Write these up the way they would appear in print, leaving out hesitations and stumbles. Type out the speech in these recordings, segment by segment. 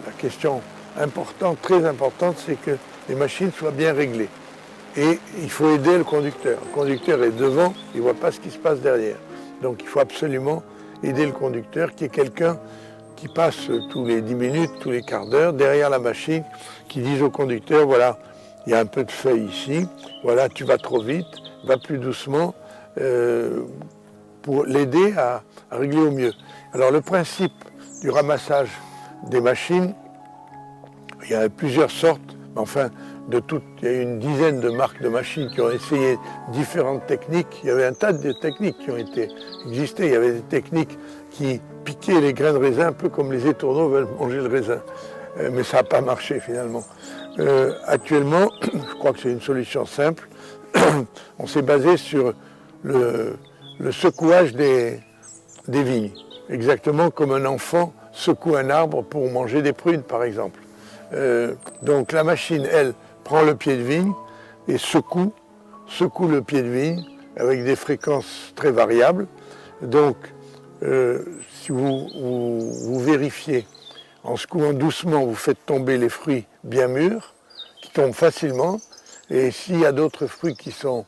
La question importante, très importante, c'est que les machines soient bien réglées. Et il faut aider le conducteur. Le conducteur est devant, il ne voit pas ce qui se passe derrière. Donc il faut absolument aider le conducteur, qui est quelqu'un qui passe tous les 10 minutes, tous les quarts d'heure, derrière la machine, qui dise au conducteur, voilà, il y a un peu de feuille ici, voilà, tu vas trop vite, va plus doucement, pour l'aider à régler au mieux. Alors le principe du ramassage des machines, il y a plusieurs sortes, mais enfin, il y a une dizaine de marques de machines qui ont essayé différentes techniques. Il y avait un tas de techniques qui ont existé. Il y avait des techniques qui piquaient les grains de raisin, un peu comme les étourneaux veulent manger le raisin. Mais ça n'a pas marché finalement. Actuellement, je crois que c'est une solution simple. On s'est basé sur le secouage des vignes. Exactement comme un enfant secoue un arbre pour manger des prunes, par exemple. Donc la machine, elle, prend le pied de vigne et secoue le pied de vigne avec des fréquences très variables. Donc, si vous vérifiez, en secouant doucement, vous faites tomber les fruits bien mûrs, qui tombent facilement. Et s'il y a d'autres fruits qui sont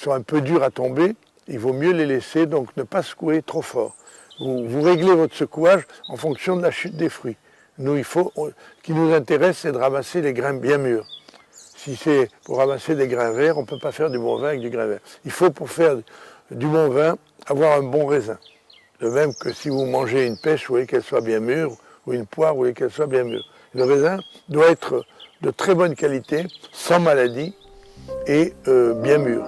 un peu durs à tomber, il vaut mieux les laisser, donc ne pas secouer trop fort. Vous réglez votre secouage en fonction de la chute des fruits. Nous, ce qui nous intéresse, c'est de ramasser les grains bien mûrs. Si c'est pour ramasser des grains verts, on ne peut pas faire du bon vin avec du grain vert. Il faut, pour faire du bon vin, avoir un bon raisin. De même que si vous mangez une pêche, vous voulez qu'elle soit bien mûre, ou une poire, vous voulez qu'elle soit bien mûre. Le raisin doit être de très bonne qualité, sans maladie et bien mûr.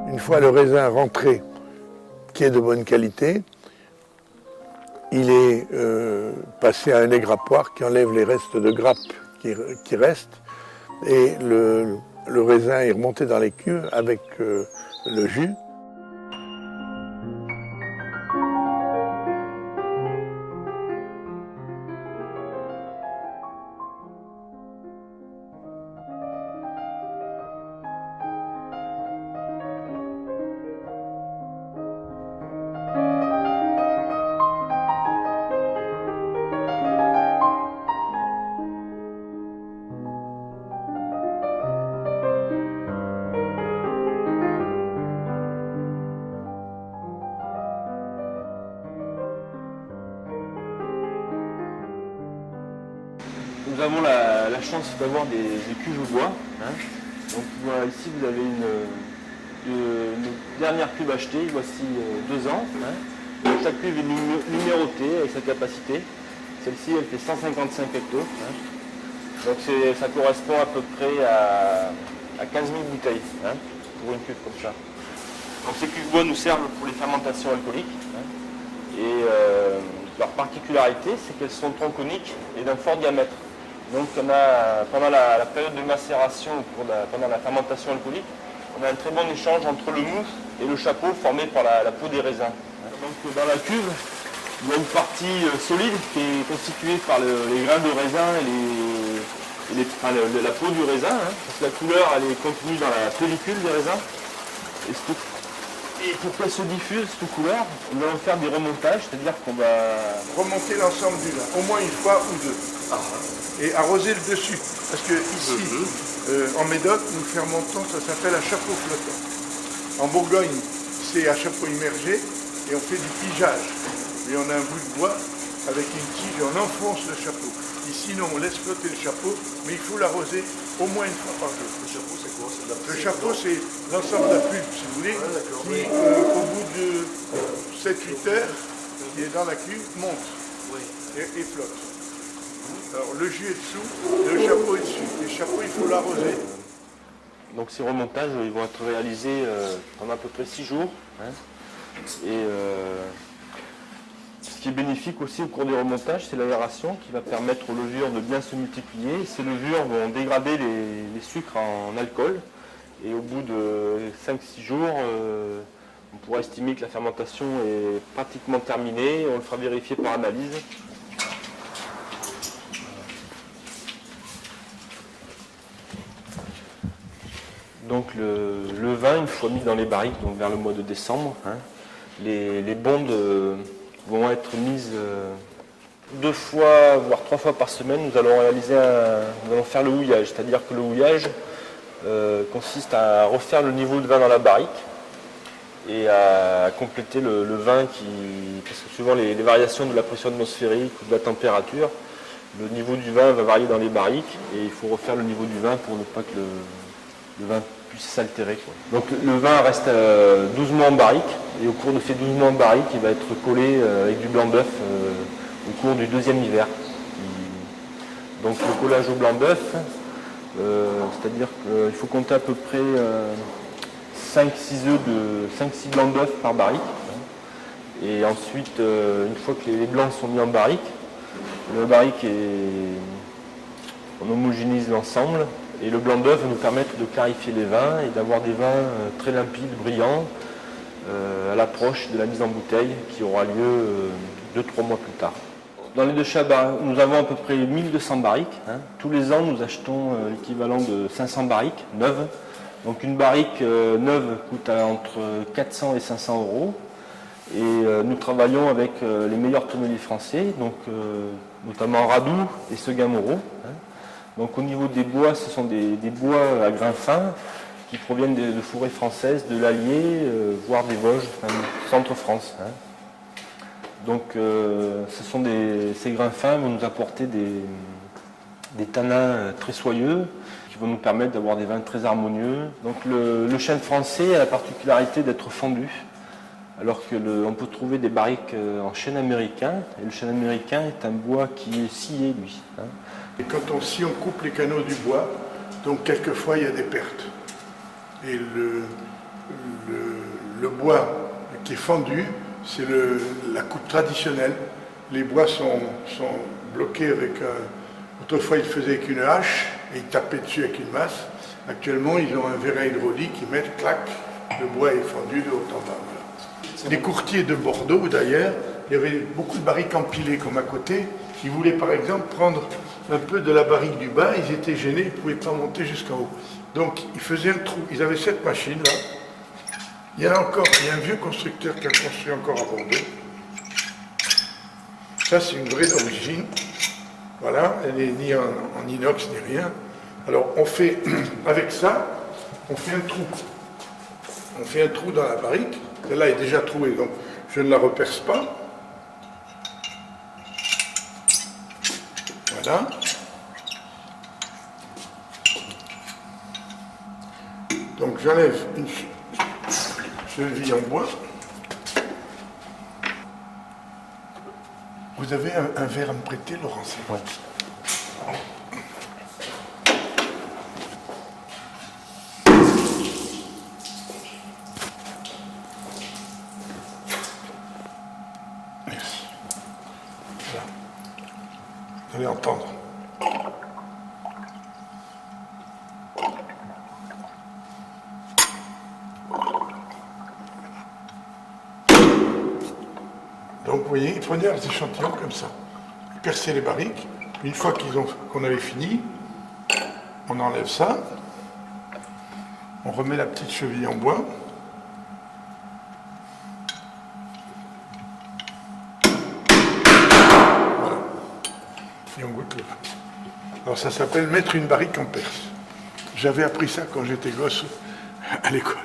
Une fois le raisin rentré, qui est de bonne qualité, il est passé à un égrappoir qui enlève les restes de grappe qui restent, et le raisin est remonté dans les cuves avec le jus. Nous avons la chance d'avoir des cuves au bois. Hein. Donc voilà, ici vous avez une dernière cuve achetée, voici 2 ans. Hein. Donc, chaque cuve est numérotée avec sa capacité. Celle-ci elle fait 155 hectos. Hein. Donc ça correspond à peu près à 15 000 bouteilles, hein, pour une cuve comme ça. Donc ces cuves bois nous servent pour les fermentations alcooliques. Hein. Et leur particularité, c'est qu'elles sont tronconiques et d'un fort diamètre. Donc pendant la période de macération, pendant la fermentation alcoolique, on a un très bon échange entre le mou et le chapeau formé par la peau des raisins. Donc dans la cuve, il y a une partie solide qui est constituée par les grains de raisin et la peau du raisin, hein, parce que la couleur elle est contenue dans la pellicule des raisins. Et pour qu'elle se diffuse, cette couleur, nous allons faire des remontages, c'est-à-dire qu'on va remonter l'ensemble du vin, au moins une fois ou deux. Et arroser le dessus. Parce que ici, en Médoc, nous fermentons, ça s'appelle un chapeau flottant. En Bourgogne, c'est un chapeau immergé et on fait du pigeage. Et on a un bout de bois avec une tige, on enfonce le chapeau. Et sinon, on laisse flotter le chapeau, mais il faut l'arroser au moins une fois par jour. Le chapeau, c'est quoi? Le chapeau, c'est l'ensemble de la pulpe, si vous voulez, qui, au bout de 7-8 heures, qui est dans la cuve, monte et flotte. Alors, le jus est dessous, le chapeau est dessus. Et le chapeau, il faut l'arroser. Donc ces remontages, ils vont être réalisés pendant à peu près 6 jours. Hein. Et ce qui est bénéfique aussi au cours des remontages, c'est l'aération qui va permettre aux levures de bien se multiplier. Ces levures vont dégrader les sucres en alcool. Et au bout de 5-6 jours, on pourra estimer que la fermentation est pratiquement terminée. On le fera vérifier par analyse. Donc le vin, une fois mis dans les barriques, donc vers le mois de décembre, hein, les bondes vont être mises 2 fois, voire 3 fois par semaine. Nous allons faire le houillage, c'est-à-dire que le houillage consiste à refaire le niveau de vin dans la barrique et à compléter le vin parce que suivant les variations de la pression atmosphérique ou de la température, le niveau du vin va varier dans les barriques et il faut refaire le niveau du vin pour ne pas que le vin puisse s'altérer. Donc le vin reste 12 mois en barrique et au cours de ces 12 mois en barrique, il va être collé avec du blanc d'œuf au cours du 2e hiver. Donc le collage au blanc d'œuf, c'est-à-dire qu'il faut compter à peu près 5-6 blancs d'œuf par barrique. Et ensuite, une fois que les blancs sont mis en barrique, le barrique on homogénise l'ensemble. Et le blanc d'œuf va nous permettre de clarifier les vins et d'avoir des vins très limpides, brillants, à l'approche de la mise en bouteille qui aura lieu 2-3 mois plus tard. Dans les 2 chais, nous avons à peu près 1200 barriques. Hein. Tous les ans, nous achetons l'équivalent de 500 barriques neuves. Donc une barrique neuve coûte entre 400 et 500 euros. Et nous travaillons avec les meilleurs tonneliers français, donc, notamment Radoux et Seguin Moreau. Hein. Donc au niveau des bois, ce sont des bois à grains fins qui proviennent de forêts françaises, de l'Allier, voire des Vosges, enfin, centre-France. Hein. Donc ces grains fins vont nous apporter des tanins très soyeux qui vont nous permettre d'avoir des vins très harmonieux. Donc le chêne français a la particularité d'être fendu, alors qu'on peut trouver des barriques en chêne américain, et le chêne américain est un bois qui est scié, lui. Hein. Et si on coupe les canaux du bois, donc quelquefois il y a des pertes. Et le bois qui est fendu, c'est la coupe traditionnelle. Les bois sont bloqués avec autrefois ils le faisaient avec une hache et ils tapaient dessus avec une masse. Actuellement ils ont un vérin hydraulique, ils mettent clac, le bois est fendu de haut en bas. Voilà. Les courtiers de Bordeaux d'ailleurs, il y avait beaucoup de barriques empilées comme à côté. Ils voulaient par exemple prendre un peu de la barrique du bas, ils étaient gênés, ils ne pouvaient pas monter jusqu'en haut. Donc ils faisaient un trou, ils avaient cette machine là. Il y a un vieux constructeur qui a construit encore à Bordeaux. Ça c'est une vraie d'origine. Voilà, elle n'est ni en inox ni rien. Alors on fait, avec ça, on fait un trou. On fait un trou dans la barrique. Celle-là est déjà trouée, donc je ne la reperce pas. Voilà. Donc j'enlève une cheville en bois. Vous avez un verre à me prêter, Laurence? Oui. Merci. Voilà. Vous allez entendre. Donc vous voyez, prenez les échantillons comme ça, percez les barriques. Une fois qu'on avait fini, on enlève ça, on remet la petite cheville en bois. Voilà. Et on goûte le vin. Alors ça s'appelle mettre une barrique en Perse. J'avais appris ça quand j'étais gosse à l'école.